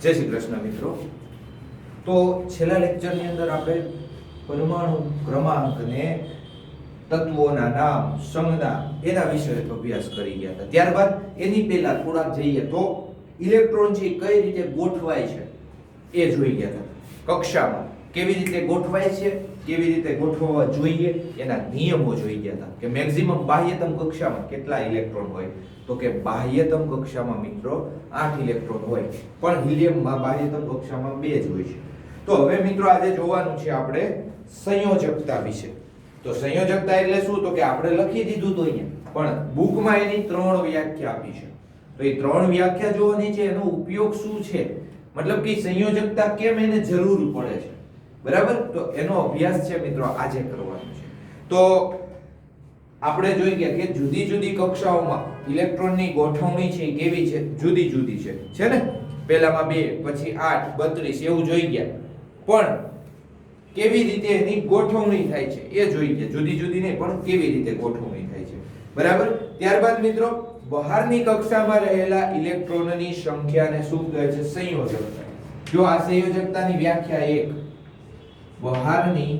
જય શ્રી કૃષ્ણ મિત્રો। તો છેલ્લા લેક્ચરની અંદર આપણે પરમાણુ ક્રમાંકને તત્વોના નામ સંજ્ઞા એના વિશે અભ્યાસ કરી ગયા હતા। ત્યારબાદ એની પહેલા થોડાક જઈએ તો ઇલેક્ટ્રોન છે કઈ રીતે ગોઠવાય છે એ જોઈ ગયા હતા। કક્ષામાં કેવી રીતે ગોઠવાય છે, કેવી રીતે ગોઠવવા જોઈએ એના નિયમો જોઈ ગયા હતા કે મેક્સિમમ બાહ્યતમ કક્ષામાં કેટલા ઇલેક્ટ્રોન હોય, તો કે બાહ્યતમ કક્ષામાં મિત્રો 8 ઇલેક્ટ્રોન હોય, પણ હિલિયમમાં બાહ્યતમ કક્ષામાં 2 જ હોય છે। તો હવે મિત્રો આજે જોવાનું છે આપણે સંયોજકતા વિશે। તો સંયોજકતા એટલે શું, તો કે આપણે લખી દીધું તો અહીંયા, પણ બુકમાં એની 3 વ્યાખ્યા આપી છે। તો એ 3 વ્યાખ્યા જોવાની છે, એનો ઉપયોગ શું છે, મતલબ કે સંયોજકતા કેમ એને જરૂર પડે છે, બરાબર? તો એનો અભ્યાસ છે મિત્રો આજે કરવાનો છે। તો આપણે જોઈ ગયા કે જુદી જુદી કક્ષાઓમાં ઇલેક્ટ્રોનની ગોઠવણી છે કેવી છે, જુદી જુદી છે ને? પહેલામાં 2, પછી 8, 32 એવું જોઈ ગયા, પણ કેવી રીતે એની ગોઠવણી થાય છે એ જોઈ ગયા। જુદી જુદી નહીં, પણ કેવી રીતે ગોઠવણી થાય છે, બરાબર? ત્યારબાદ મિત્રો બહારની કક્ષામાં રહેલા ઇલેક્ટ્રોનની સંખ્યાને શું કહે છે? સંયોજકતા। જો આ સંયોજકતાની વ્યાખ્યા 1, બહારની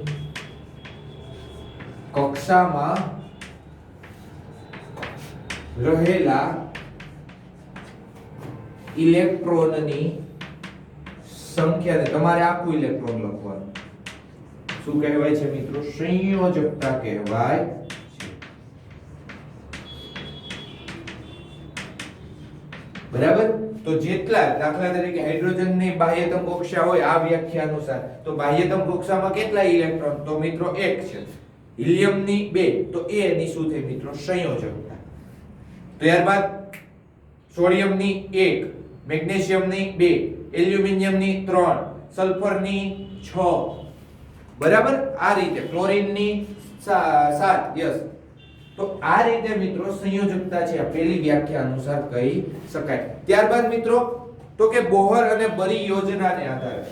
કક્ષામાં રહેલા ઇલેક્ટ્રોનની સંખ્યાને તમારે આખું ઇલેક્ટ્રોન લખવાનું, શું કહેવાય છે મિત્રો? સંયોજકતા કહેવાય છે, બરાબર? તો જેટલા દાખલા તરીકે હાઇડ્રોજનની બાહ્યતમ કક્ષા હોય આ વ્યાખ્યા અનુસાર, તો બાહ્યતમ કક્ષામાં કેટલા ઇલેક્ટ્રોન? તો મિત્રો 1 છે। હિલિયમની 2, તો એ એની શું થઈ મિત્રો? સંયોજકતા। ત્યારબાદ સોડિયમની 1, મેગ્નેશિયમની 2, એલ્યુમિનિયમની 3, સલ્ફરની 6, બરાબર? આ રીતે ક્લોરીનની 7, યસ। તો આ રીતે મિત્રો સંયોજકતા છે, આ પહેલી વ્યાખ્યા અનુસાર કહી શકાય। ત્યારબાદ મિત્રો તો કે બોહર અને બરી યોજનાને આધારે,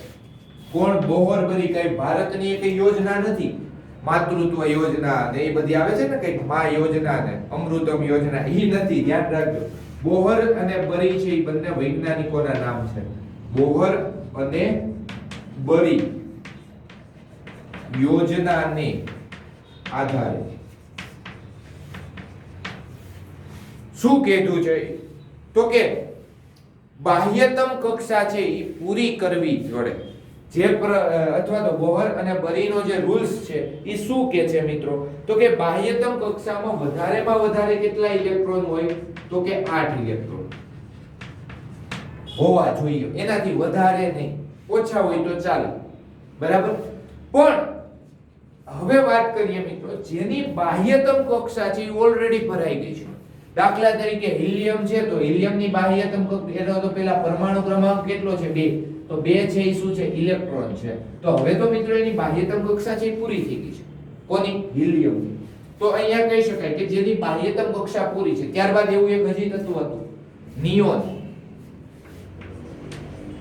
કોણ બોહર બરી? કઈ ભારતની એક યોજના નથી, માતૃત્વ યોજના ને એ બધી આવે છે ને, કઈ મા યોજના ને અમૃતમ યોજના, એ નથી, ધ્યાન રાખજો। બોહર અને બરી છે એ બંને વૈજ્ઞાનિકોના નામ છે। બોહર અને બરી યોજનાને આધારે શું કીધું છે? તો કે બાહ્યતમ કક્ષા છે એ પૂરી કરવી પડે, જે અથવા તો બોહર અને બરીનો જે રૂલ્સ છે એ શું કે છે મિત્રો? તો કે બાહ્યતમ કક્ષામાં વધારેમાં વધારે કેટલા ઇલેક્ટ્રોન હોય? તો કે 8 ઇલેક્ટ્રોન હોવા જોઈએ, એનાથી વધારે નહીં, ઓછા હોય તો ચાલે, બરાબર? પણ હવે વાત કરીએ મિત્રો જેની બાહ્યતમ કક્ષા છે એ ઓલરેડી ભરાઈ ગઈ છે। દાખલા તરીકે હિલિયમ છે, તો હિલિયમની બાહ્યતમ કક્ષા એટલે તો પેલા પરમાણુ ક્રમાંક કેટલો છે? 2, તો 2 છે એ શું છે? ઇલેક્ટ્રોન છે। તો હવે તો મિત્રો એની બાહ્યતમ કક્ષા છે એ પૂરી થઈ ગઈ છે, કોની? હિલિયમની। તો અહીંયા કહી શકાય કે જેની બાહ્યતમ કક્ષા પૂરી છે। ત્યારબાદ એવું એક હજી તત્વ હતું નિયોન,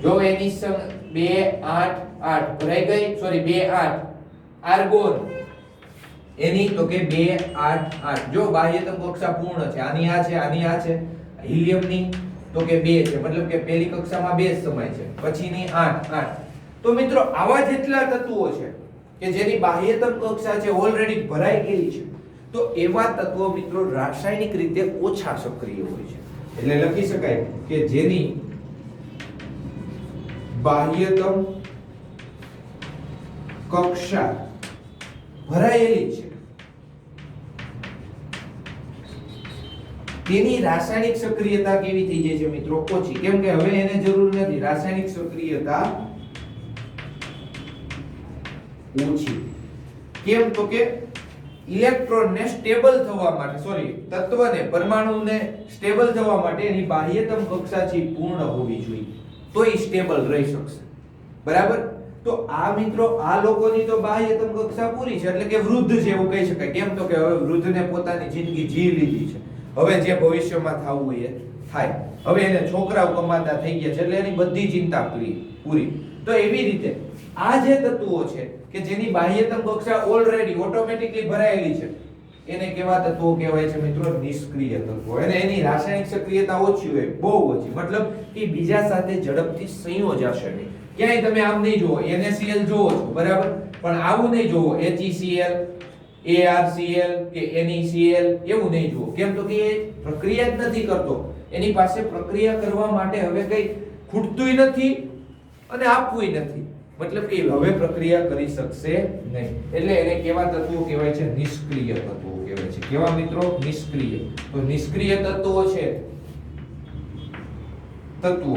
જો એની 2, 8, 8 ભરાઈ ગઈ, સોરી 2, 8, આર્ગોન એની તો કે 2, 8, 8, જો બાહ્યતમ કક્ષા પૂર્ણ છે। આની આ છે, આની આ છે, હિલિયમની તો કે 2 છે, મતલબ કે પહેલી કક્ષામાં 2 જ સમાય છે, પછીની 8, 8। તો મિત્રો આવા જેટલા તત્વો છે કે જેની બાહ્યતમ કક્ષા છે ઓલરેડી ભરાઈ ગઈ છે, તો એવા તત્વો મિત્રો રાસાયણિક રીતે ઓછા સક્રિય હોય છે। એટલે લખી શકાય કે જેની બાહ્યતમ કક્ષા ભરાયેલી છે તેની રાસાયણિક સક્રિયતા કેવી થઈ જાય છે મિત્રો? ઓછી। કેમ કે હવે એને જરૂર નથી, રાસાયણિક સક્રિયતા ઓછી। કેમ? તો કે ઇલેક્ટ્રોનને સ્ટેબલ થવા માટે, સોરી તત્વને, પરમાણુને સ્ટેબલ થવા માટે એની બાહ્યતમ કક્ષા છે પૂર્ણ હોવી જોઈએ, તો એ સ્ટેબલ રહી શકશે, બરાબર? તો આ મિત્રો આ લોકોની તો બાહ્યતમ કક્ષા પૂરી છે, એટલે કે વૃદ્ધ છે એવું કહી શકાય। કેમ? તો કે હવે વૃદ્ધને પોતાની જિંદગી જીવી લીધી છે, હવે જે ભવિષ્યમાં થવું હોય એ થાય, હવે એને છોકરાઓ કમાતા થઈ ગયા છે, એટલે એની બધી ચિંતા પૂરી। તો એવી રીતે આ જે તત્વો છે કે જેની બાહ્યતમ કક્ષા ઓલરેડી ઓટોમેટિકલી ભરાયેલી છે, એને કેવા તત્વો કહેવાય છે મિત્રો? નિષ્ક્રિય તત્વો. અને એની રાસાયણિક સક્રિયતા ઓછી હોય, બહુ ઓછી, મતલબ કે બીજા સાથે ઝડપથી સંયોજાશે નહીં. ક્યાંય તમે આમ નહીં જોવો, NaCl જોવો છો બરાબર, પણ આવું નહીં જોવો HeCl, ArCl કે NeCl, એવું નહીં જોવો. કેમ તો કે એ પ્રક્રિયા જ નથી કરતો, એની પાસે પ્રક્રિયા કરવા માટે હવે કઈ ખૂટતુંય નથી અને આપવુંય નથી, મતલબ કે હવે પ્રક્રિયા કરી શકશે નહીં. એટલે એને કેવા તત્વો કહેવાય છે? નિષ્ક્રિય તત્વો કહેવાય છે. કેવા મિત્રો? નિષ્ક્રિય. તો નિષ્ક્રિય તત્વો છે, તત્વો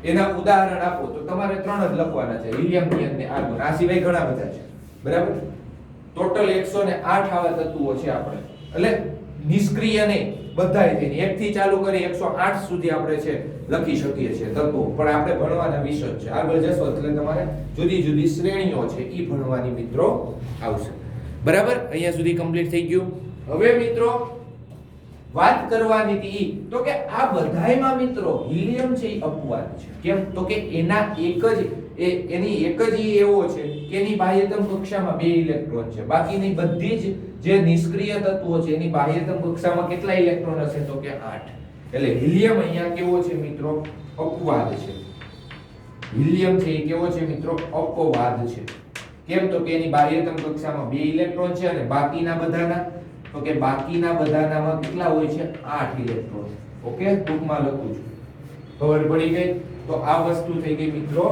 એના ઉદાહરણ આપો તો તમારે 3 જ લખવાના છે: હિલિયમ, નિયોન ને આર્ગોન. આ સિવાય ઘણા બધા છે બરાબર. ટોટલ 108 આવા તત્વો છે આપણે, એટલે નિષ્ક્રિય નહીં, બધાય તેની 1 થી ચાલુ કરી 108 સુધી આપણે છે લખી શકીએ છીએ તત્વો. પણ આપણે ભણવાના વિષય છે, આગળ જશો એટલે તમારે જુદી જુદી શ્રેણીઓ છે ઈ ભણવાની મિત્રો આવશે બરાબર. અહીંયા સુધી કમ્પ્લીટ થઈ ગયું. હવે મિત્રો વાત કરવાની હતી તો કે આ બધાયમાં મિત્રો હિલિયમ છે એ અપવાદ છે. કેમ તો કે એની એક જ એવો છે કે એની બાહ્યતમ કક્ષામાં 2 ઇલેક્ટ્રોન છે. બાકીની બધી જ જે નિષ્ક્રિય તત્વો છે એની બાહ્યતમ કક્ષામાં કેટલા ઇલેક્ટ્રોન હશે? તો કે 8. એટલે હિલિયમ અહીંયા કેવો છે મિત્રો? અપવાદ છે. હિલિયમ છે એ કેવો છે મિત્રો? અપવાદ છે. કેમ તો કે એની બાહ્યતમ કક્ષામાં 2 ઇલેક્ટ્રોન છે અને બાકીના બધાના તો કે બાકીના બધાનામાં કેટલા હોય છે? 8 ઇલેક્ટ્રોન. ઓકે, ટૂંકમાં લખું છું, ખબર પડી ગઈ? તો આ વસ્તુ થઈ ગઈ મિત્રો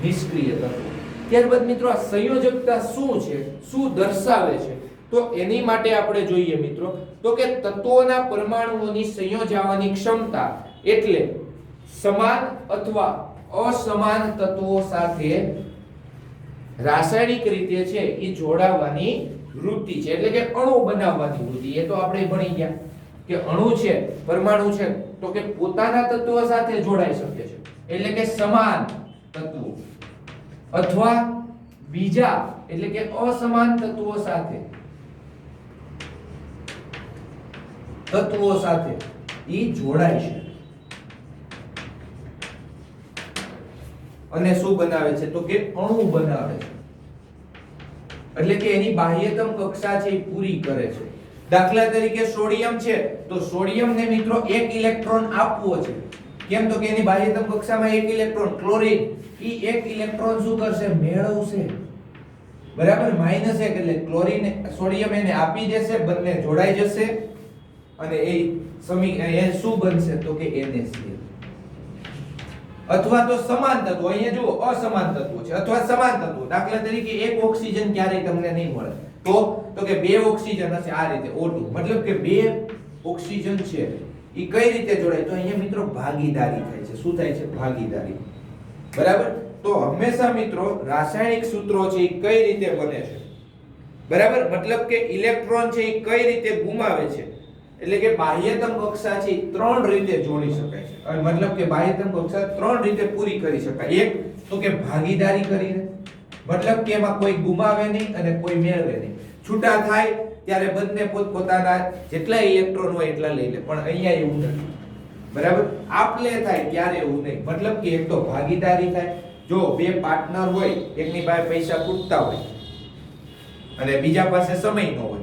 નિષ્ક્રિય તત્વો. ત્યારબાદ મિત્રો આ સંયોજકતા શું છે, શું દર્શાવે છે? તો એની માટે આપણે જોઈએ મિત્રો તો કે તત્વોના પરમાણુઓની સંયોજવાની ક્ષમતા, એટલે સમાન અથવા અસમાન તત્વો સાથે રાસાયણિક રીતે છે એ જોડાવાની વૃત્તિ છે, એટલે કે અણુ બનાવવાની વૃત્તિ. એ તો આપણે ભણી ગયા કે અણુ છે, પરમાણુ છે તો કે પોતાના તત્વો સાથે જોડાઈ શકે છે, એટલે કે સમાન તત્વો, અથવા બીજા એટલે કે અસમાન તત્વો સાથે ઈ જોડાય છે. અને શું બનાવે છે? તો કે અણુ બનાવે છે, એટલે કે એની બાહ્યતમ કક્ષા છે એ પૂરી કરે છે. દાખલા તરીકે સોડિયમ છે તો સોડિયમને મિત્રો 1 ઇલેક્ટ્રોન આપવો છે. કેમ તો કે એની બાહ્યતમ કક્ષામાં 1 ઇલેક્ટ્રોન. ક્લોરીન ઈ 1 ઇલેક્ટ્રોન શું કરશે? મેળવશે બરાબર. -1 એટલે ક્લોરીન સોડિયમ એને આપી દેશે, બંને જોડાઈ જશે અને એ શું બનશે? તો કે NaCl. અથવા તો સમાન તત્વો, અહીંયા જુઓ અસમાન તત્વો છે અથવા સમાન તત્વો. દાખલા તરીકે 1 ઓક્સિજન ક્યારેય તમને નહીં મળે તો કે 2 ઓક્સિજન હશે આ રીતે O2, મતલબ કે 2 ઓક્સિજન છે એ કઈ રીતે જોડાય? તો અહીંયા મિત્રો ભાગીદારી થાય છે. શું થાય છે? ભાગીદારી બરાબર. તો હંમેશા મિત્રો રાસાયણિક સૂત્રો છે એ કઈ રીતે બને છે બરાબર, મતલબ કે ઇલેક્ટ્રોન છે એ કઈ રીતે ગુમાવે છે, એટલે કે બાહ્યતમ કક્ષા છે 3 રીતે જોડી શકાય છે. અને મતલબ કે બાહ્યતમ કક્ષા 3 રીતે પૂરી કરી શકાય. એક તો કે ભાગીદારી કરીને, મતલબ કે એમાં કોઈ ગુમાવે નહીં અને કોઈ મેળવે નહીં. છૂટા થાય ત્યારે બંને પોતપોતાના જેટલા ઇલેક્ટ્રોન હોય એટલા લઈ લે, પણ અહીંયા એવું નથી બરાબર. આપલે થાય ત્યારે એવું નહીં, મતલબ કે એક તો ભાગીદારી થાય. જો 2 પાર્ટનર હોય, એકની પાસે પૈસા ખૂટતા હોય અને બીજા પાસે સમય ન હોય,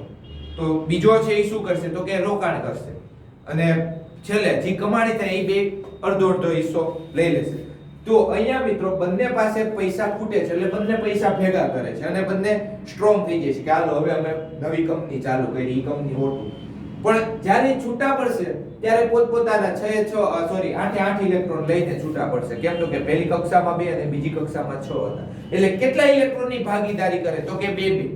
તો બીજો છે એ શું કરશે? તો કે રોકાણ કરશે અને છેલ્લે જે કમાણી થાય એ 2 અડધો હિસ્સો લઈ લેશે. તો અહીંયા મિત્રો બંને પાસે પૈસા ખૂટે છે એટલે બંને પૈસા ભેગા કરે છે અને બંને સ્ટ્રોંગ થઈ જાય છે કે હાલો હવે અમે નવી કંપની ચાલુ કરી, એ કંપની O2. પણ જ્યારે છૂટા પડશે ત્યારે પોતપોતાના 8 ઇલેક્ટ્રોન લઈને છૂટા પડશે. કેમ તો કે પહેલી કક્ષામાં 2 અને બીજી કક્ષામાં 6 હતા. એટલે કેટલા ઇલેક્ટ્રોનની ભાગીદારી કરે? તો કે 2.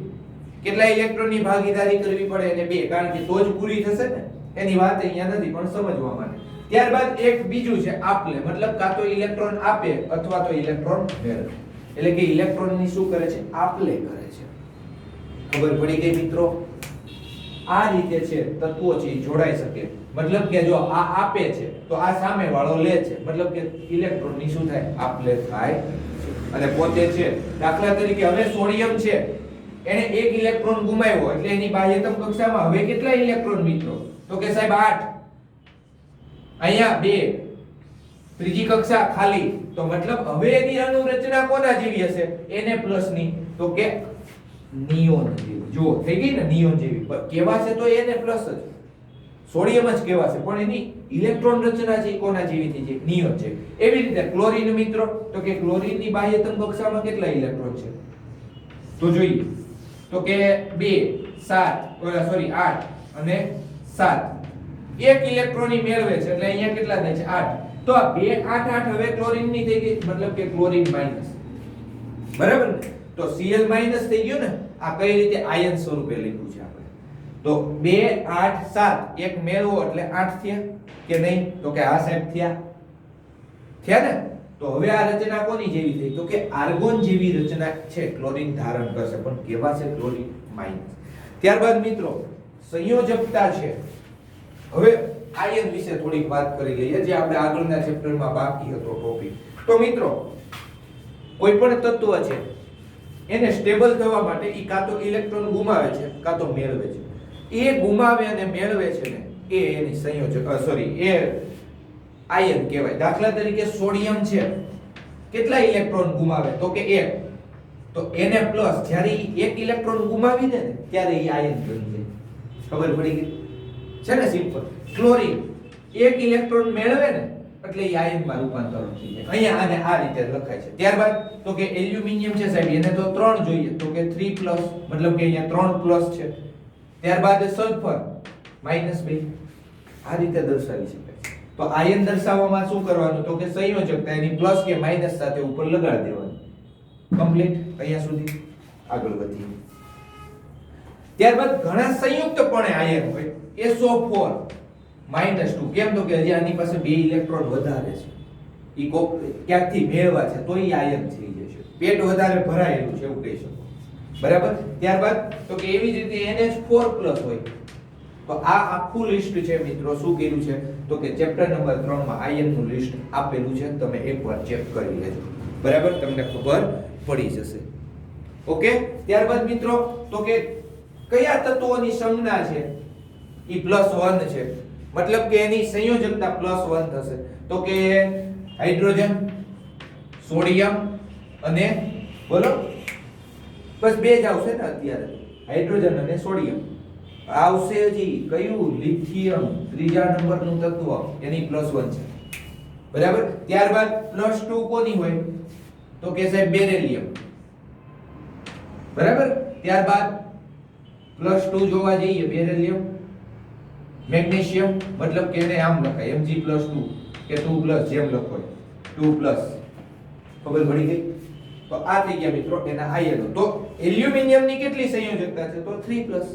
કેટલા ઇલેક્ટ્રોનની ભાગીદારી કરવી પડે? એને 2, કારણ કે તો જ પૂરી થશે ને. એની વાત અહીંયા નથી પણ સમજવા માટે. ત્યારબાદ એક બીજું છે આપલે, મતલબ કાં તો ઇલેક્ટ્રોન આપે અથવા તો ઇલેક્ટ્રોન મેળવે. એટલે કે ઇલેક્ટ્રોનની શું કરે છે? આપલે કરે છે. ખબર પડી ગઈ મિત્રો? આ રીતે છે તત્વો છે એ જોડાઈ શકે. મતલબ કે જો આ આપે છે તો આ સામે વાળો લે છે, મતલબ કે ઇલેક્ટ્રોનની શું થાય? આપલે થાય અને પોતે છે. દાખલા તરીકે હવે સોડિયમ છે, એને 1 ઇલેક્ટ્રોન ગુમાવ્યો એટલે એની બાહ્યતમ કક્ષામાં હવે કેટલા ઇલેક્ટ્રોન મિત્રો? તો કે સાહેબ 8. અહીંયા 2, ત્રીજી કક્ષા ખાલી. તો મતલબ હવે એની અણુ રચના કોના જેવી હશે? Na+ ની. તો કે નિયોન જેવી. જો થઈ ગઈ ને નિયોન જેવી. પણ કેવાશે તો Na પ્લસ જ, સોડિયમ જ કેવાશે, પણ એની ઇલેક્ટ્રોન રચના છે કોના જેવી થઈ છે? નિયોન છે. એવી રીતે ક્લોરીન મિત્રો, તો કે ક્લોરીન ની બાહ્યતમ કક્ષામાં કેટલા ઇલેક્ટ્રોન છે? તો જોઈએ તો કે 2 7 સોરી 8 અને 7 એક ઇલેક્ટ્રોન ની મેળવે છે, એટલે અહીંયા કેટલા થાય છે? 8. તો આ 2 8 8 હવે ક્લોરીન ની થઈ ગઈ, મતલબ કે ક્લોરીન માઈનસ, બરાબર ને? તો Cl માઈનસ થઈ ગયું ને. આ કઈ રીતે આયન સ્વરૂપે લખ્યું છે આપણે? તો 2 8 7 એક મેળવો એટલે 8 થયા કે નહીં? તો કે આ સાહેબ થયા ને. તો હવે આ રચના કોની જેવી થઈ? તો કે આર્ગોન જેવી રચના છે, ક્લોરીન ધારણ કરશે, પણ કેવા છે? Chlorine minus. ત્યારબાદ મિત્રો સંયોજકતા છે. હવે આયન વિશે થોડીક વાત કરી લઈએ, જે આપણે આગળના ચેપ્ટરમાં બાકી હતો ટોપિક. તો મિત્રો કોઈ પણ તત્વ છે એને સ્ટેબલ થવા માટે ઈ કાં તો ઇલેક્ટ્રોન ગુમાવે છે કાં તો મેળવે છે. એ ગુમાવે અને મેળવે છે ને એ એની સંયોજક એ આયન કહેવાય. દાખલા તરીકે સોડિયમ છે, કેટલા ઇલેક્ટ્રોન ગુમાવે? તો કે 1. તો Na+ જ્યારે ઈ એક ઇલેક્ટ્રોન ગુમાવી દે ને ત્યારે ઈ આયન બની જાય. ખબર પડી ગઈ છે ને? સિમ્પલ. ક્લોરીન એક ઇલેક્ટ્રોન મેળવે ને એટલે ઈ આયનમાં રૂપાંતરણ થઈ જાય. અહીંયા આને આ રીતે લખાય છે. ત્યારબાદ તો કે એલ્યુમિનિયમ છે સાહેબ, એને તો 3 જોઈએ, તો કે 3+, મતલબ કે અહીંયા 3+ છે. ત્યારબાદ સલ્ફર -2 આ રીતે દર્શાવી શકાય છે. તો આયન દર્શાવવામાં શું કરવાનું? તો કે સંયોજકતા એની પ્લસ કે માઈનસ સાથે ઉપર લગાડી દેવાની. કમ્પ્લીટ. અહીંયા સુધી આગળ વધીએ. ત્યારબાદ ઘણા સંયુક્તપણે આયન હોય, SO4 -2. કેમ? તો કે હજી આની પાસે 2 ઇલેક્ટ્રોન વધારે છે, ઈ ક્યાંકથી મેળવા છે, તો ઈ આયન થઈ જશે. પેટ વધારે ભરાયેલું છે એવું કહી શકો, બરાબર? ત્યારબાદ તો કે એવી જ રીતે NH4+ હોય. તો આ આખું લિસ્ટ છે મિત્રો, શું કર્યું છે? તો કે ચેપ્ટર નંબર 3 માં આયન નું લિસ્ટ આપેલું છે, તમે એકવાર ચેક કરી લેજો, બરાબર? તમને ખબર પડી જશે. ઓકે. ત્યારબાદ મિત્રો તો કે કયા તત્વોની સંજ્ઞા છે ઈ +1 છે, મતલબ કે એની સંયોજકતા +1 થશે. તો કે હાઇડ્રોજન, સોડિયમ અને બોલો બસ 2 જ આવશે ને અત્યારે, હાઇડ્રોજન અને સોડિયમ. આવશે હજી કયું? લિથિયમ, ત્રીજા નંબરનું તત્વ, એની +1 છે, બરાબર? ત્યારબાદ +2 કોની હોય? તો કે સાહેબ બેરિલિયમ, બરાબર? ત્યારબાદ +2 જોવા જઈએ, બેરિલિયમ, મેગ્નેશિયમ, મતલબ કે એને આમ લખાય Mg+2 કે 2+ જેમ લખો 2+. ખબર પડી ગઈ? તો આ થઈ ગયા મિત્રો એના આયનો. તો એલ્યુમિનિયમ ની કેટલી સંયોજકતા છે? તો 3+,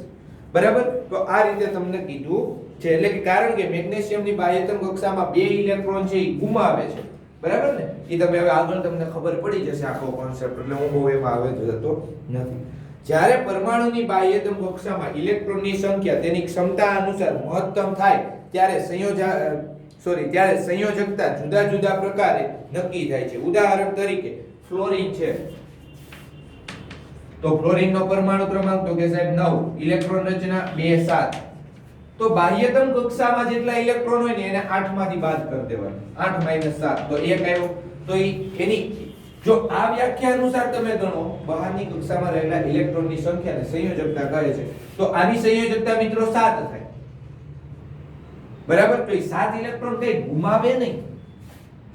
બરાબર? તો આ રીતે તમને કીધું છે. એટલે કે કારણ કે મેગ્નેશિયમ ની બાહ્યતમ કક્ષામાં 2 ઇલેક્ટ્રોન છે એ ગુમાવે છે, બરાબર ને? એ તમે હવે આગળ તમને ખબર પડી જશે આખો કોન્સેપ્ટ, એટલે હું બહુ એમાં આવે જતો નથી. જ્યારે પરમાણુની બાહ્યતમ કક્ષામાં ઇલેક્ટ્રોનની સંખ્યા તેની ક્ષમતા અનુસાર મહત્તમ થાય ત્યારે સંયોજકતા જુદા જુદા પ્રકારે નક્કી થાય છે. ઉદાહરણ તરીકે ફ્લોરીન છે, તો ફ્લોરીન નો પરમાણુ ક્રમાંક તો કે સાહેબ 9, ઇલેક્ટ્રોન રચના 2 7. તો બાહ્યતમ કક્ષામાં જેટલા ઇલેક્ટ્રોન હોય ને એને 8 માંથી બાદ કરી દેવાના. 8 - 7 તો 1 આવ્યો. તો એની જો આ વ્યાખ્યા અનુસાર તમે ગણો બહારની કક્ષામાં રહેલા ઇલેક્ટ્રોનની સંખ્યાને સંયોજકતા કહે છે, તો આની સંયોજકતા મિત્રો 7 થાય, બરાબર? તો એ 7 ઇલેક્ટ્રોન કઈ ગુમાવે નહીં.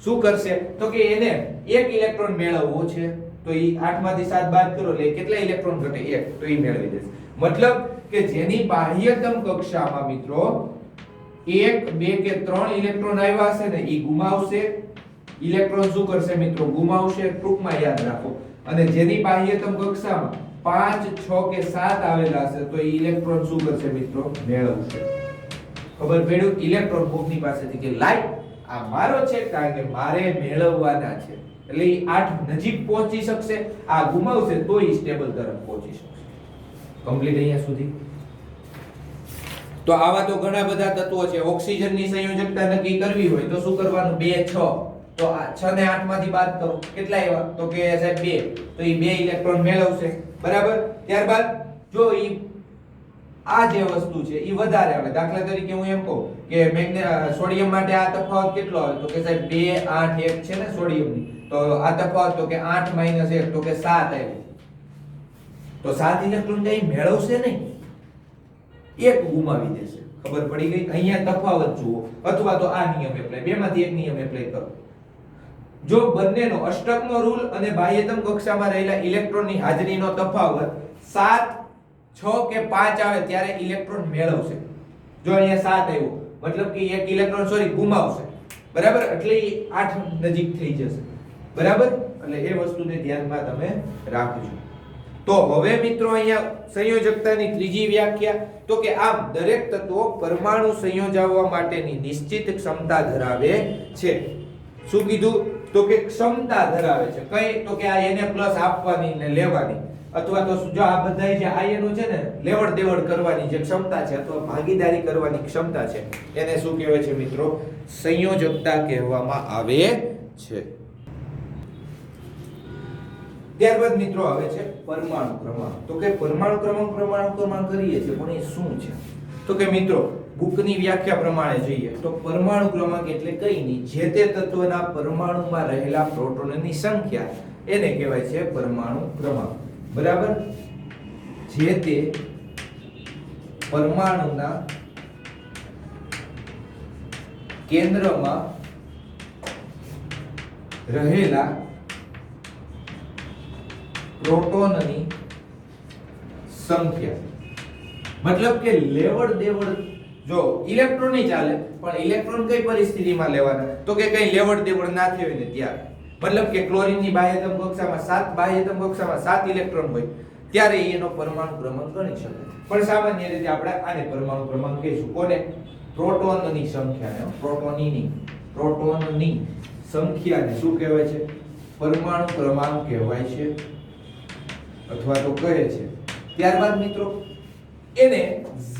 શું કરશે? તો કે એને એક ઇલેક્ટ્રોન મેળવવો છે, તો એ 8 માંથી 7 બાદ કરો એટલે કેટલા ઇલેક્ટ્રોન ઘટે? 1. તો એ મેળવી દેશે. મતલબ કે જેની બાહ્યતમ કક્ષામાં મિત્રો 1 2 કે 3 ઇલેક્ટ્રોન આવ્યા હશે ને એ ગુમાવશે. ઇલેક્ટ્રોન શું કરશે મિત્રો? ગુમાવશે. ટૂંકમાં યાદ રાખો. અને જેની બાહ્યતમ કક્ષામાં 5 6 કે 7 આવેલા હશે તો એ ઇલેક્ટ્રોન શું કરશે મિત્રો? મેળવશે. ખબર પડ્યું? ઇલેક્ટ્રોન કોકની પાસેથી કે લાઈ આ મારો છે કારણ કે મારે મેળવવાના છે, એટલે એ 8 નજીક પહોંચી શકશે. આ ગુમાવશે તો એ સ્ટેબલ તરફ પહોંચી શકશે. કમ્પ્લીટ અહીંયા સુધી. તો આવા તો ઘણા બધા તત્વો છે. ઓક્સિજનની સંયોજકતા નક્કી કરવી હોય તો શું કરવાનું? 2 6. તો આ 6 ને 8 માંથી બાદ કરો, કેટલા આવ્યા? તો કે સાહેબ 2. તો એ 2 ઇલેક્ટ્રોન મેળવશે, બરાબર? ત્યારબાદ જો ઈ આ જે વસ્તુ છે ઈ વધારે આવે, દાખલા તરીકે હું એમ કહું કે સોડિયમ માટે આ તફાવત કેટલો આવે? તો કે સાહેબ 2 8 1 છે ને સોડિયમની, તો આ તફાવત તો કે 8 - 1 તો કે 7 આવ્યો. તો 7 ઇલેક્ટ્રોન કઈ મેળવશે નહીં, એક ગુમાવી દેશે. ખબર પડી ગઈ? અહીંયા તફાવત જુઓ, અથવા તો આ નિયમ એપ્લાય, બેમાંથી એક નિયમ એપ્લાય કરો. જો બંનેનો અષ્ટકનો રૂલ અને બાહ્યતમ કક્ષામાં રહેલા ઇલેક્ટ્રોનની હાજરીનો તફાવત 7, 6 કે 5 આવે ત્યારે ઇલેક્ટ્રોન મેળવશે. જો અહીંયા 7 આવ્યો મતલબ કે એક ઇલેક્ટ્રોન ગુમાવશે, બરાબર, એટલે એ 8 નજીક થઈ જશે, બરાબર. એટલે એ વસ્તુને ધ્યાનમાં તમે રાખજો. તો હવે મિત્રો અહીંયા સંયોજકતાની ત્રીજી વ્યાખ્યા, તો કે આમ દરેક તત્વો પરમાણુ સંયોજાવવા માટેની નિશ્ચિત ક્ષમતા ધરાવે છે. શું કીધું? તો કે ક્ષમતા ધરાવે છે. કઈ? તો કે આ Na+ આપવાની ને લેવાની, અથવા તો જો આ બધા જે આયનો છે ને લેવડ દેવડ કરવાની જે ક્ષમતા છે અથવા ભાગીદારી કરવાની ક્ષમતા છે, એને શું કહેવાય છે મિત્રો? સંયોજકતા કહેવામાં આવે છે. ત્યારબાદ મિત્રો આવે છે પરમાણુ ક્રમાંક. તો કે પરમાણુ ક્રમાંક કરીએ છીએ પણ એ શું છે? તો કે મિત્રો બુકની વ્યાખ્યા પ્રમાણે જોઈએ તો પરમાણુ ક્રમાંક એટલે કઈ નહીં, જે તે તત્વના પરમાણુમાં રહેલા પ્રોટોનની સંખ્યા, એને કહેવાય છે પરમાણુ ક્રમાંક, બરાબર. જે તે પરમાણુના કેન્દ્રમાં રહેલા પ્રોટોનની સંખ્યા, મતલબ કે લેવડ દેવડ. જો ઇલેક્ટ્રોન નહીં ચાલે, પણ ઇલેક્ટ્રોન કઈ પરિસ્થિતિમાં લેવાના? તો કે કઈ લેવડ દેવડ ના થઈ હોય ને ત્યારે, મતલબ કે ક્લોરીનની બાહ્યતમ કક્ષામાં 7 ઇલેક્ટ્રોન હોય ત્યારે એનો પરમાણુ ક્રમાંક ગણી શકાય. પણ સામાન્ય રીતે આપણે આને પરમાણુ ક્રમાંક કહીશું. કોને? પ્રોટોનની સંખ્યાને, પ્રોટોનની સંખ્યાને શું કહેવાય છે? પરમાણુ ક્રમાંક કહેવાય છે અથવા તો કહે છે. ત્યારબાદ મિત્રો એને Z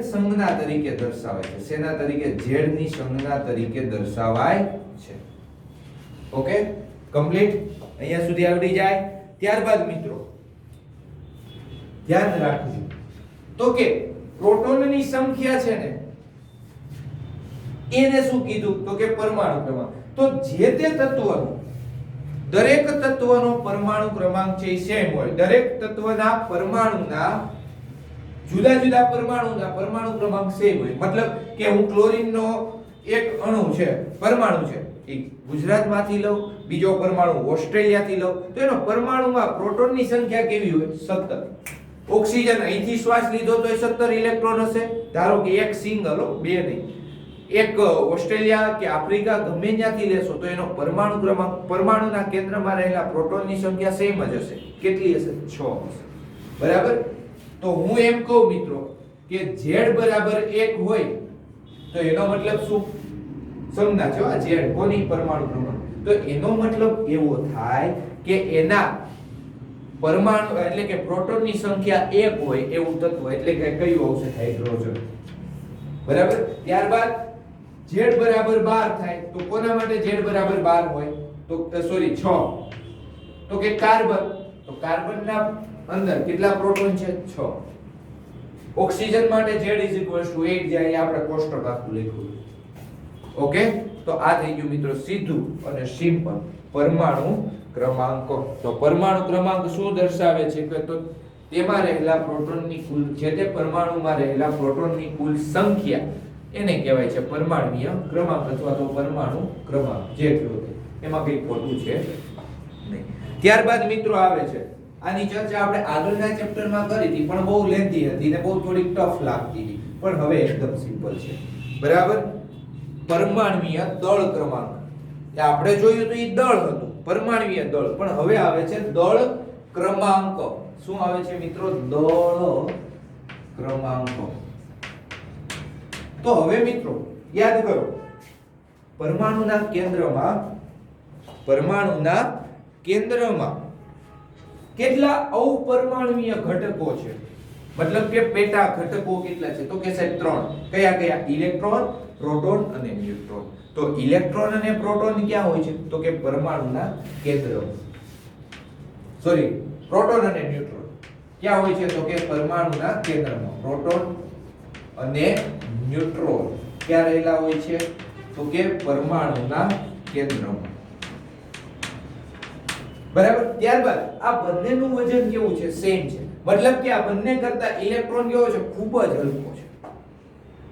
સંજ્ઞા તરીકે દર્શાવાય છે. શેના તરીકે? Z ની સંજ્ઞા તરીકે દર્શાવાય છે. Okay, complete? અહીંયા સુધી આવડી જાય. ત્યારબાદ મિત્રો ધ્યાન રાખજો તો કે પ્રોટોનની સંખ્યા છે ને એને શું કીધું? તો કે પરમાણુ ક્રમાંક. તો જે તે તત્વનો, દરેક તત્વનો પરમાણુ ક્રમાંક છે એ સેમ હોય. દરેક તત્વના પરમાણુના જુદા જુદા પરમાણુ ક્રમાંક સેમ હોય. મતલબ કે હું ક્લોરીનનો એક અણુ છે, પરમાણુ છે, એ ગુજરાતમાંથી લઉં, બીજો પરમાણુ ઓસ્ટ્રેલિયાથી લઉં, તો એનો પરમાણુમાં પ્રોટોનની સંખ્યા કેવી હોય? 17. ઓક્સિજન અહીંથી શ્વાસ લીધો તો 17 ઇલેક્ટ્રોન હશે. ધારો કે એક સિંગલ, બે નહીં, એક ઓસ્ટ્રેલિયા કે આફ્રિકા ગમે ત્યાંથી લેશો તો એનો પરમાણુ ક્રમાંક, પરમાણુના કેન્દ્રમાં રહેલા પ્રોટોનની સંખ્યા સેમ જ હશે. કેટલી હશે? 6 હશે, બરાબર. તો હું એમ કહું મિત્રો કે Z બરાબર 1 હોય તો એનો મતલબ શું? સમજ્યા છો? આ Z કોની પરમાણુ ક્રમાંક? તો એનો મતલબ એવો થાય કે એના પરમાણુ એટલે કે પ્રોટોનની સંખ્યા 1 હોય એવું તત્વ, એટલે કે કયું આવશે? હાઇડ્રોજન, બરાબર. ત્યારબાદ Z બરાબર 12 થાય તો કોના માટે Z બરાબર 12 હોય? તો સોરી 6. તો કે કાર્બન, તો કાર્બનના અંદર કેટલા પ્રોટોન છે? 6. ઓક્સિજન માટે Z 8 જાય, આપણે કોષ્ટક આખું લખ્યું. ઓકે, તો આ થઈ ગયું મિત્રો સીધું અને સિમ્પલ પરમાણુ ક્રમાંક. તો પરમાણુ ક્રમાંક શું દર્શાવે છે કે તો તેમાં રહેલા પ્રોટોનની કુલ, જે તે પરમાણુમાં રહેલા પ્રોટોનની કુલ સંખ્યા, એને કહેવાય છે પરમાણ્વીય ક્રમાંક અથવા તો પરમાણુ ક્રમાંક. જે કયો એમાં કઈ ખોટું છે નહીં. ત્યારબાદ મિત્રો આવે છે, આની ચર્ચા આપણે આગળના ચેપ્ટરમાં કરી હતી પણ બહુ લેન્ધી હતી ને બહુ થોડી ટફ લાગતી હતી, પણ હવે એકદમ સિમ્પલ છે, બરાબર. પરમાણ્વીય દળ ક્રમાંક. એ આપણે જોયું તો એ દળ હતું, પરમાણ્વીય દળ, પણ હવે આવે છે દળ ક્રમાંક. શું આવે છે મિત્રો? દળ ક્રમાંક. તો હવે મિત્રો યાદ કરો, પરમાણુના કેન્દ્રમાં કેટલા અવપરમાણુય ઘટકો છે? મતલબ કે પેટા ઘટકો કેટલા છે? તો કે સાહેબ 3. કયા કયા? ઇલેક્ટ્રોન, પ્રોટોન અને ન્યુટ્રોન. તો ઇલેક્ટ્રોન અને પ્રોટોન ક્યાં હોય છે? તો કે પરમાણુના કેન્દ્રમાં. સોરી, પ્રોટોન અને ન્યુટ્રોન ક્યાં હોય છે? તો કે પરમાણુના કેન્દ્રમાં. પ્રોટોન અને ન્યુટ્રોન ક્યાં રહેલા હોય છે? તો કે પરમાણુના કેન્દ્રમાં, બરાબર. ત્યારબાદ આ બંનેનું વજન કેવું છે? સેમ છે. મતલબ કે આ બંને કરતા ઇલેક્ટ્રોન કેવો છે? ખૂબ જ હલકો છે.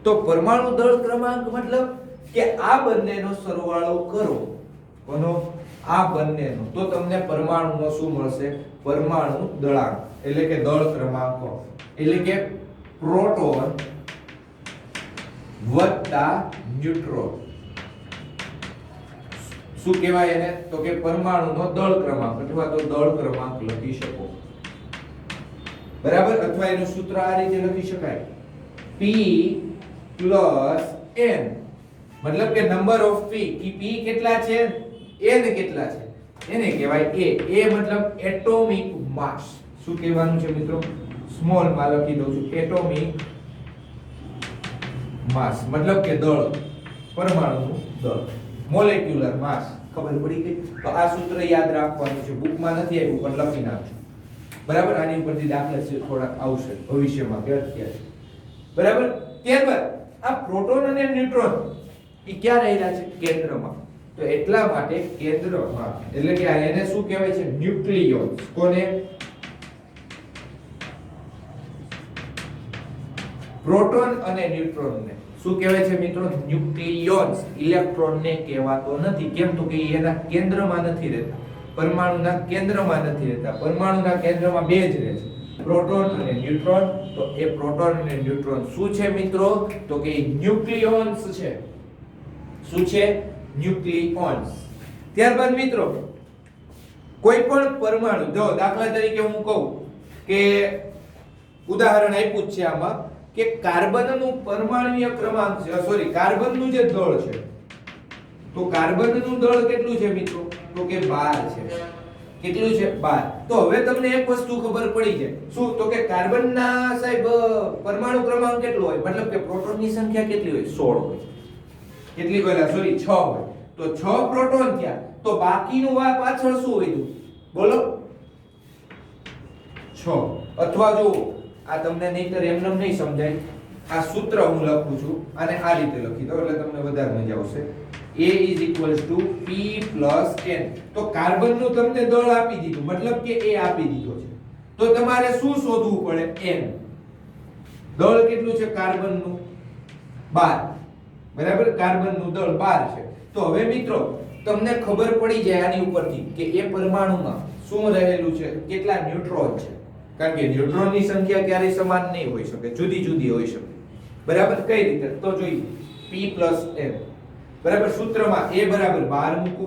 તો પરમાણુ દળ ક્રમાંક મતલબ કે આ બંનેનો સરવાળો કરો. કોનો? આ બંનેનો. તો તમને પરમાણુનો શું મળશે? પરમાણુ દળાંક એટલે કે દળ ક્રમાંકો એટલે કે પ્રોટોન વત્તા ન્યુટ્રોન. શું કહેવાય એને? તો કે પરમાણુનો દળ ક્રમાંક અથવા તો દળ ક્રમાંક લખી શકો. બરાબર? અથવા એનું સૂત્ર આ રીતે લખી શકાય P + n. મતલબ કે નંબર ઓફ P. P કેટલા છે? n કેટલા છે? એને કહેવાય A. A મતલબ એટોમિક માસ. શું કહેવાનું છે મિત્રો? સ્મોલ માં લખી દઉં છું. એટોમિક માસ મતલબ કે દળ, પરમાણુનું દળ. મોલેક્યુલર માસ. ખબર પડી ગઈ? તો આ સૂત્ર યાદ રાખવાનું છે. બુકમાં નથી આવ્યું પણ લખી નાખજો. બરાબર? આની ઉપરથી દાખલા છે થોડાક આવશે ભવિષ્યમાં કે અત્યારે. બરાબર? ત્યારબાદ આ પ્રોટોન અને ન્યુટ્રોન એ ક્યાં રહેલા છે? કેન્દ્રમાં. તો એટલા માટે કેન્દ્રમાં એટલે કે આ એને શું કહેવાય છે? ન્યુક્લિયોન્સ. કોને? પ્રોટોન અને ન્યુટ્રોનને શું કહેવાય છે મિત્રો? ન્યુક્લિયોન્સ. ઇલેક્ટ્રોનને કહેવાતો નથી. કેમ? તો કે એના કેન્દ્રમાં નથી રહેતા. પરમાણુના કેન્દ્રમાં નથી રહેતા. પરમાણુના કેન્દ્રમાં બે જ રહે છે, પ્રોટોન અને ન્યુટ્રોન. તો એ પ્રોટોન અને ન્યુટ્રોન શું છે મિત્રો? તો કે ન્યુક્લિયોન્સ છે. શું છે? ન્યુક્લિયોન્સ. ત્યારબાદ મિત્રો કોઈ પણ પરમાણુ, જો દાખલા તરીકે હું કહું કે ઉદાહરણ આપ્યું છે આમાં કે કાર્બનનું પરમાણુય ક્રમાંક છે, સોરી કાર્બનનું જે દળ છે, તો કાર્બનનું દળ કેટલું છે મિત્રો? તો કે 12 છે. કેટલું છે? 12. તો હવે તમને એક વસ્તુ ખબર પડી છે. શું? તો કે કાર્બનના સાહેબ પરમાણુ ક્રમાંક કેટલો હોય? મતલબ કે પ્રોટોનની સંખ્યા કેટલી હોય? 16 હોય. કેટલી હોય? સોરી 6 હોય. તો 6 પ્રોટોન થયા. તો બાકીનું પાછળ શું વધ્યું? બોલો. 6. અથવા જો આ તમને નહીતર એમનેમ નહીં સમજાય, આ સૂત્ર હું લખું છું અને આ રીતે લખી દો એટલે તમને વધારે મજા આવશે. A = P + n. તો કાર્બનનું તમને દળ આપી દીધું, મતલબ કે A આપી દીધો છે. તો તમારે શું શોધવું પડે? n. દળ કેટલું છે કાર્બનનું? 12. બરાબર? કાર્બનનું દળ 12 છે. તો હવે મિત્રો તમને ખબર પડી જાય આની ઉપરથી કે એ પરમાણુમાં શું રહેલું છે, કેટલા ન્યુટ્રોન છે. કારણ કે ન્યુટ્રોનની સંખ્યા ક્યારેય સમાન નહીં હોઈ શકે, જુદી જુદી હોઈ શકે. બરાબર? કઈ રીતે? તો જોઈએ P + n. બરાબર? સૂત્રમાં A = 12 મૂકો.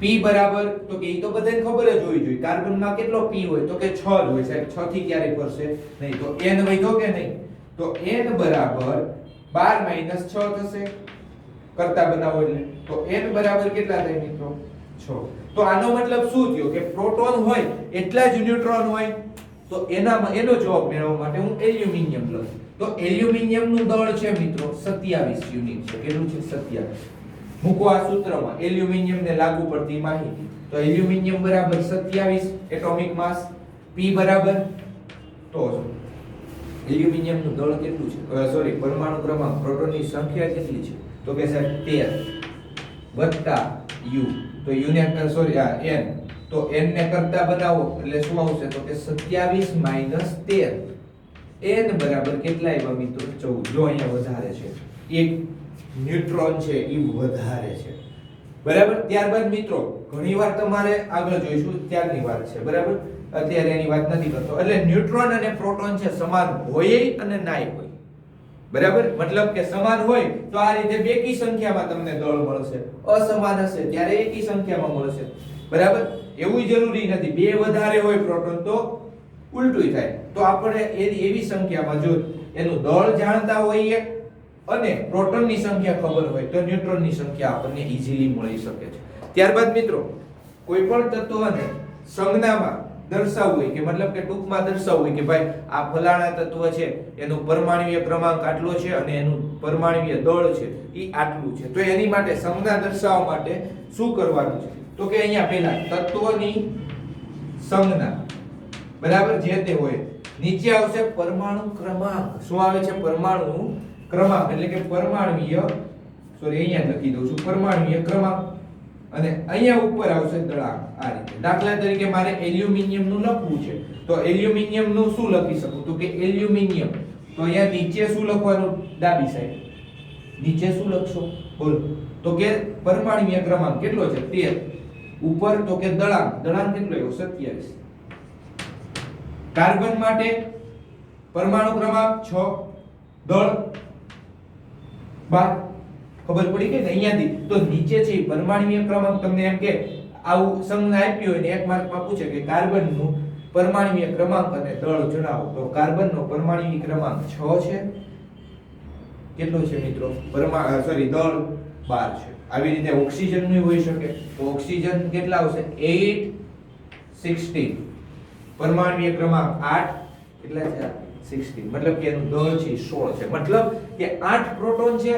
P બરાબર, તો કે ઈ તો બધાને ખબર જ હોવી જોઈએ. કાર્બનમાં કેટલો P હોય? તો કે 6 જ હોય સાહેબ. 6 થી ક્યારે કરશે નહીં. તો n વધ્યો કે નહીં? તો n બરાબર 12 - 6 થશે. કરતા બનાવો એટલે તો n બરાબર કેટલા થાય મિત્રો? 6. તો આનો મતલબ શું થયો? કે પ્રોટોન હોય એટલા જ ન્યુટ્રોન હોય. તો એનો જવાબ મેળવવા માટે હું એલ્યુમિનિયમ લઉં. તો એલ્યુમિનિયમનું દળ છે મિત્રો 27 યુનિટ છે. કેટલું છે? 27. મૂકો આ સૂત્રમાં એલ્યુમિનિયમને લાગુ પડતી માહિતી. તો એલ્યુમિનિયમ બરાબર 27 એટોમિક માસ. P બરાબર, તો એલ્યુમિનિયમનું દળ કેટલું છે? સોરી પરમાણુ ક્રમાંક, પ્રોટોનની સંખ્યા કેટલી છે? તો કે સાહેબ 13 + u. તો u ને સોરી આ n, તો n ને કરતા બનાવો એટલે શું આવશે? તો કે 27 - 13. n બરાબર કેટલા આવ્યા મિત્રો? 14. જો અહીંયા વધારે છે, એક ન્યુટ્રોન છે એ વધારે છે. બરાબર? ત્યારબાદ મિત્રો ઘણીવાર તમારે આગળ જોઈશું ત્યારની વાત છે. બરાબર? અત્યારે એની વાત નથી કરતો. એટલે ન્યુટ્રોન અને પ્રોટોન છે સમાન હોય અને નાય હોય. બરાબર? મતલબ કે સમાન હોય તો આ રીતે બેકી સંખ્યામાં તમને દળ મળશે. અસમાન હશે ત્યારે એકી સંખ્યામાં મળશે. બરાબર? એવું જરૂરી નથી બે વધારે હોય પ્રોટોન તો ઉલટું થાય. તો આપણે એવી સંખ્યામાં જો એનું દળ જાણતા હોઈએ અને પ્રોટોનની સંખ્યા ખબર હોય તો ન્યુટ્રોનની સંખ્યા આપણને ઈઝીલી મળી શકે છે. ત્યારબાદ મિત્રો કોઈ પણ તત્વને સંજ્ઞામાં દર્શાવવું હોય કે મતલબ કે ટૂંકમાં દર્શાવવું હોય કે ભાઈ આ ફલાણા તત્વ છે, એનું પરમાણુય ક્રમાંક આટલો છે અને એનું પરમાણુય દળ છે એ આટલું છે. તો એની માટે સંજ્ઞા દર્શાવવા માટે શું કરવાનું છે? તો કે અહીંયા પહેલા તત્વની સંજ્ઞા બરાબર જે તે હોય, નીચે આવશે પરમાણુ ક્રમાંક. શું આવે છે? પરમાણુ ક્રમાંક એટલે કે પરમાણુય, સોરી અહીંયા લખી દઉં છું, પરમાણુય ક્રમાંક. અને અહીંયા ઉપર આવશે દળાંક આ રીતે. દાખલા તરીકે મારે એલ્યુમિનિયમ નું લખવું છે તો એલ્યુમિનિયમ નું શું લખી શકું તો કે એલ્યુમિનિયમ, તો અહીંયા નીચે શું લખવાનું ડાબી સાઈડ નીચે શું લખશો બોલો તો કે પરમાણુય ક્રમાંક કેટલો છે 13, ઉપર તો કે દળાંક કેટલો આવ્યો 27. કાર્બન માટે પરમાણુ ક્રમાંક 6, દળ 12. ખબર પડી ગઈ ને અહીંયાથી. તો નીચે છે પરમાણુય ક્રમાંક તમને એમ કે આવું સંજ્ઞા આપી હોય ને એક માર્કમાં પૂછે કે કાર્બન નું પરમાણુય ક્રમાંક અને દળ જણાવો તો કાર્બન નો પરમાણુય ક્રમાંક 6 છે. કેટલો છે મિત્રો દળ 12 છે. આવી રીતે ઓક્સિજન નું હોઈ શકે તો ઓક્સિજન કેટલા આવશે 8, 16. પરમાણુય ક્રમાંક 8 કેટલા છે 16, મતલબ કે એનું દળ છે 16 છે. મતલબ કે 8 પ્રોટોન છે.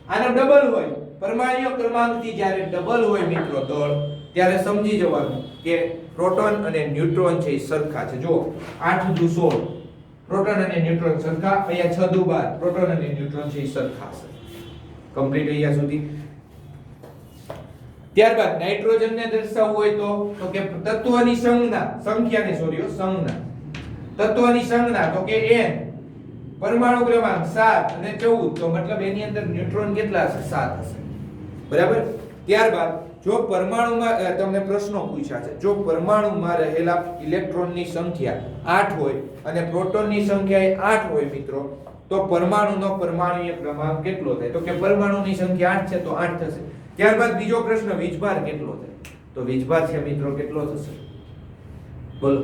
આનો ડબલ હોય પરમાણુય ક્રમાંકથી જ્યારે ડબલ હોય મિત્રો દળ ત્યારે સમજી જવાનું કે પ્રોટોન અને ન્યુટ્રોન છે એ સરખા છે. જો 8 દુ 16 પ્રોટોન અને ન્યુટ્રોન સરખા, અહીંયા 6 દુ 12 પ્રોટોન અને ન્યુટ્રોન છે એ સરખા છે. કમ્પ્લીટ અહીંયા સુધી. ત્યારબાદ નાઇટ્રોજન ને દર્શાવવું હોય તો કે તત્વની સંખ્યાની સંજ્ઞા તત્વની સંજ્ઞા તો કે n, પરમાણુ ક્રમાંક 7 અને 14 તો મતલબ એની અંદર ન્યુટ્રોન કેટલા હશે 7 હશે. બરાબર. ત્યારબાદ જો પરમાણુમાં તમને પ્રશ્નો પૂછ્યા છે, જો પરમાણુમાં રહેલા ઇલેક્ટ્રોનની સંખ્યા 8 હોય અને પ્રોટોનની સંખ્યા 8 હોય મિત્રો તો પરમાણુનો પરમાણુય ક્રમાંક કેટલો થાય તો કે પરમાણુની સંખ્યા 8 છે તો 8 થશે. ત્યારબાદ બીજો પ્રશ્ન વીજભાર કેટલો થાય તો વીજભાર છે મિત્રો કેટલો થશે બોલો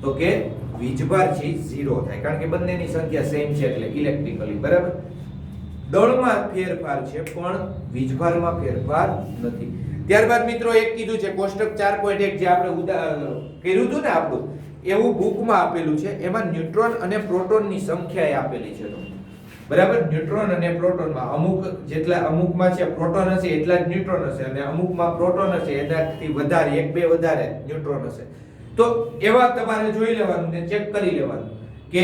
તો કે વીજભાર છે 0 થાય કારણ કે બંનેની સંખ્યા સેમ છે એટલે ઇલેક્ટ્રિકલી. બરાબર. દળમાં ફેરફાર છે પણ વીજભારમાં ફેરફાર નથી. ત્યારબાદ મિત્રો એક કીધું છે કોષ્ટક 4.1 જે આપણે કર્યું હતું ને આપણું એવું બુકમાં આપેલું છે, એમાં ન્યુટ્રોન અને પ્રોટોનની સંખ્યા આપેલી છે. બરાબર. ન્યુટ્રોન અને પ્રોટોનમાં અમુકમાં છે પ્રોટોન હશે એટલા જ ન્યુટ્રોન હશે અને અમુકમાં પ્રોટોન હશે એનાથી વધારે 1-2 વધારે ન્યુટ્રોન હશે. તો એવા તમારે જોઈ લેવાનું ને ચેક કરી લેવાનું કે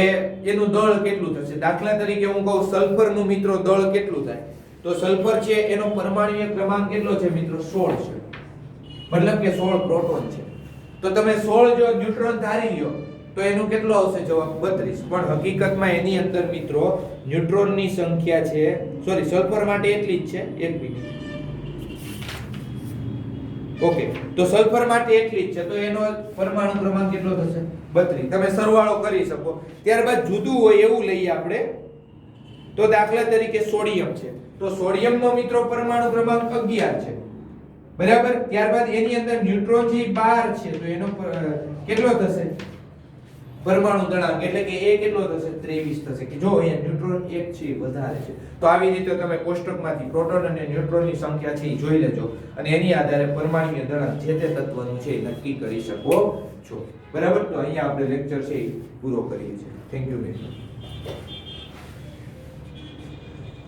એનું દળ કેટલું થશે. દાખલા તરીકે હું કહું સલ્ફરનું મિત્રો દળ કેટલું થાય તો સલ્ફર છે એનો પરમાણુય ક્રમાંક કેટલો છે મિત્રો 16 છે, મતલબ કે 16 પ્રોટોન છે. તો તમે 16 જો ન્યુટ્રોન ધારી લ્યો તો એનું કેટલો આવશે જવાબ 32. પણ હકીકતમાં એની અંદર મિત્રો ન્યુટ્રોનની સંખ્યા છે સલ્ફર માટે એટલી જ છે. એક મિનિટ. ઓકે, તો સલ્ફર માટે એટલી જ છે તો એનો પરમાણુ ક્રમાંક કેટલો થશે 32. તમે સરવાળો કરી શકો. ત્યારબાદ જુદું હોય એવું લઈએ આપણે તો દાખલા તરીકે સોડિયમ છે તો સોડિયમનો મિત્રો પરમાણુ ક્રમાંક 11 છે. બરાબર. ત્યારબાદ એની અંદર ન્યુટ્રોન છે 12 છે તો એનો કેટલો થશે પરમાણુ દળાંક એટલે કે એ કેટલો થશે 23 થશે. કે જો અહીંયા ન્યુટ્રોન 1 છે વધારે છે. તો આવી રીતે તમે કોષ્ટકમાંથી પ્રોટોન અને ન્યુટ્રોનની સંખ્યા છે એ જોઈ લેજો અને એની આધારે પરમાણુય દળાંક જે તે તત્વનું છે એ નક્કી કરી શકો છો. બરાબર. તો અહીંયા આપણે લેક્ચર છે એ પૂરો કરીએ છીએ. થેન્ક યુ મિત્રો.